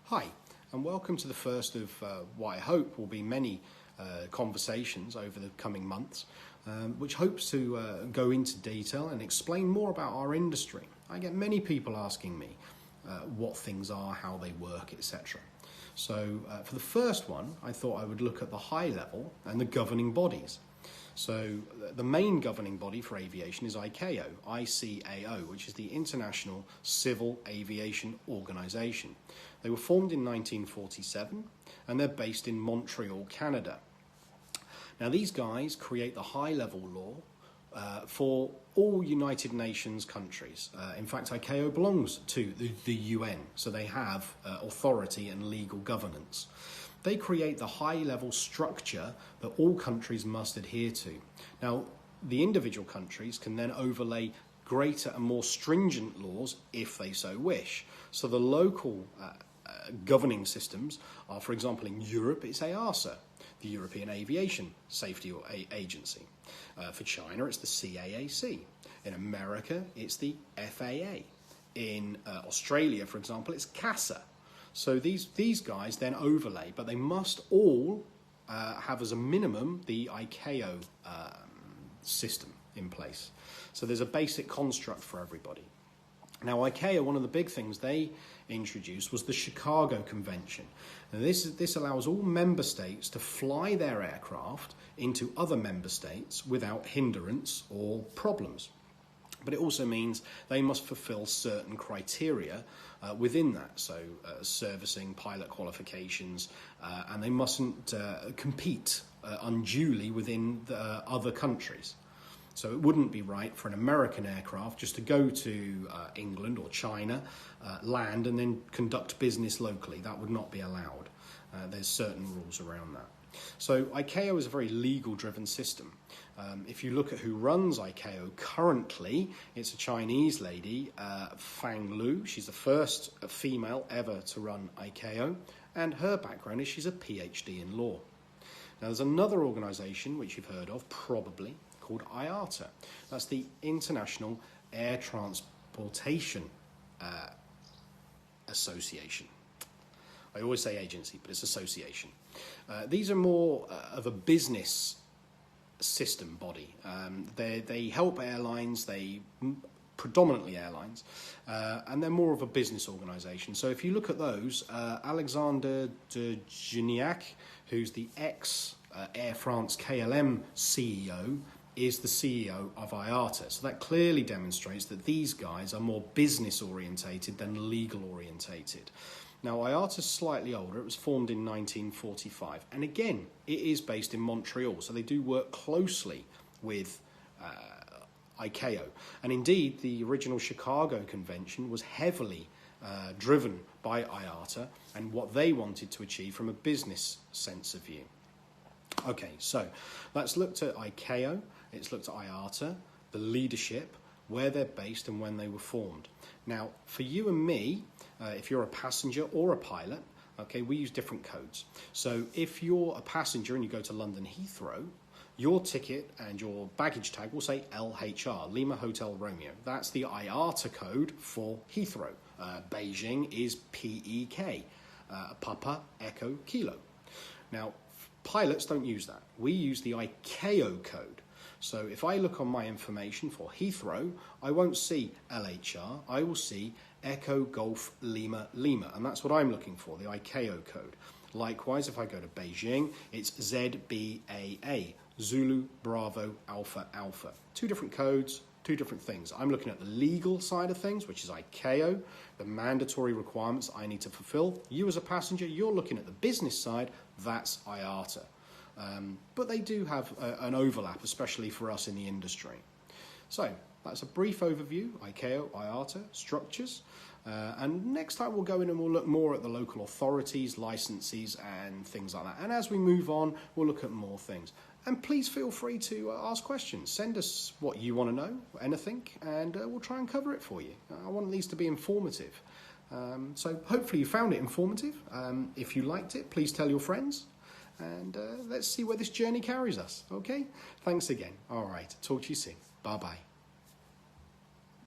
Hi, and welcome to the first of what I hope will be many conversations over the coming months, which hopes to go into detail and explain more about our industry. I get many people asking me what things are, how they work, etc. So for the first one, I thought I would look at the high level and the governing bodies. So the main governing body for aviation is ICAO, ICAO, which is the International Civil Aviation Organization. They were formed in 1947 and they're based in Montreal, Canada. Now these guys create the high-level law for all United Nations countries. In fact, ICAO belongs to the UN, so they have authority and legal governance. They create the high-level structure that all countries must adhere to. Now, the individual countries can then overlay greater and more stringent laws if they so wish. So the local governing systems are, for example, in Europe, it's EASA, the European Aviation Safety Agency. For China, it's the CAAC. In America, it's the FAA. In Australia, for example, it's CASA. So these guys then overlay, but they must all have as a minimum the ICAO system in place. So there's a basic construct for everybody. Now ICAO, one of the big things they introduced was the Chicago Convention. Now this allows all member states to fly their aircraft into other member states without hindrance or problems. But it also means they must fulfill certain criteria within that, so servicing, pilot qualifications, and they mustn't compete unduly within the other countries. So it wouldn't be right for an American aircraft just to go to England or China, land and then conduct business locally. That would not be allowed. There's certain rules around that. So ICAO is a very legal-driven system. If you look at who runs ICAO currently, it's a Chinese lady, Fang Lu. She's the first female ever to run ICAO, and her background is she's a PhD in law. Now there's another organisation which you've heard of, probably, called Iata. That's the International Air Transportation Association. I always say agency, but it's association. These are more of a business system body. They help airlines, predominantly airlines, and they're more of a business organisation. So if you look at those, Alexander de Gignac, who's the ex-Air France KLM CEO, is the CEO of Iata. So that clearly demonstrates that these guys are more business orientated than legal orientated. Now IATA is slightly older. It was formed in 1945, and again it is based in Montreal, so they do work closely with ICAO. And indeed the original Chicago Convention was heavily driven by IATA and what they wanted to achieve from a business sense of view. Okay, so let's look at ICAO. It's looked at IATA, the leadership, where they're based and when they were formed. Now, for you and me, if you're a passenger or a pilot, okay, we use different codes. So if you're a passenger and you go to London Heathrow, your ticket and your baggage tag will say LHR, Lima Hotel Romeo. That's the IATA code for Heathrow. Beijing is PEK, Papa Echo Kilo. Now, pilots don't use that. We use the ICAO code. So if I look on my information for Heathrow, I won't see LHR, I will see Echo Golf Lima Lima, and that's what I'm looking for, the ICAO code. Likewise, if I go to Beijing, it's ZBAA, Zulu Bravo Alpha Alpha. Two different codes, two different things. I'm looking at the legal side of things, which is ICAO, the mandatory requirements I need to fulfill. You as a passenger, you're looking at the business side, that's IATA. But they do have an overlap, especially for us in the industry. So that's a brief overview, ICAO, IATA, structures. And next time we'll go in and we'll look more at the local authorities, licenses and things like that. And as we move on, we'll look at more things. And please feel free to ask questions. Send us what you want to know, anything, and we'll try and cover it for you. I want these to be informative. So hopefully you found it informative. If you liked it, please tell your friends. And let's see where this journey carries us, okay? Thanks again. All right, talk to you soon. Bye-bye.